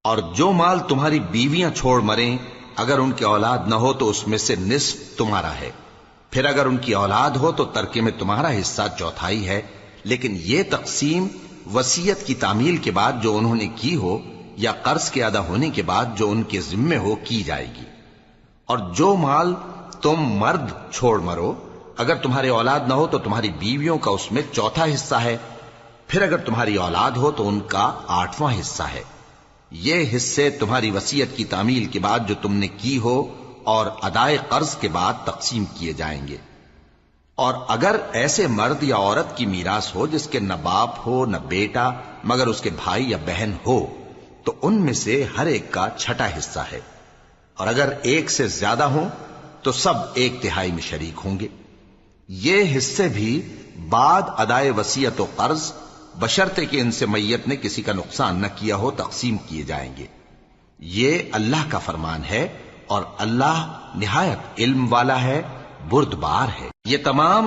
اور جو مال تمہاری بیویاں چھوڑ مریں اگر ان کی اولاد نہ ہو تو اس میں سے نصف تمہارا ہے، پھر اگر ان کی اولاد ہو تو ترکے میں تمہارا حصہ چوتھائی ہے، لیکن یہ تقسیم وصیت کی تعمیل کے بعد جو انہوں نے کی ہو یا قرض کے ادا ہونے کے بعد جو ان کے ذمے ہو کی جائے گی۔ اور جو مال تم مرد چھوڑ مرو اگر تمہاری اولاد نہ ہو تو تمہاری بیویوں کا اس میں چوتھا حصہ ہے، پھر اگر تمہاری اولاد ہو تو ان کا 8واں حصہ ہے۔ یہ حصے تمہاری وصیت کی تعمیل کے بعد جو تم نے کی ہو اور ادائے قرض کے بعد تقسیم کیے جائیں گے۔ اور اگر ایسے مرد یا عورت کی میراث ہو جس کے نہ باپ ہو نہ بیٹا مگر اس کے بھائی یا بہن ہو تو ان میں سے ہر ایک کا چھٹا حصہ ہے، اور اگر ایک سے زیادہ ہوں تو سب 1/3 میں شریک ہوں گے۔ یہ حصے بھی بعد ادائے وصیت و قرض بشرطے کہ ان سے میت نے کسی کا نقصان نہ کیا ہو تقسیم کیے جائیں گے۔ یہ اللہ کا فرمان ہے اور اللہ نہایت علم والا ہے، بردبار ہے۔ یہ تمام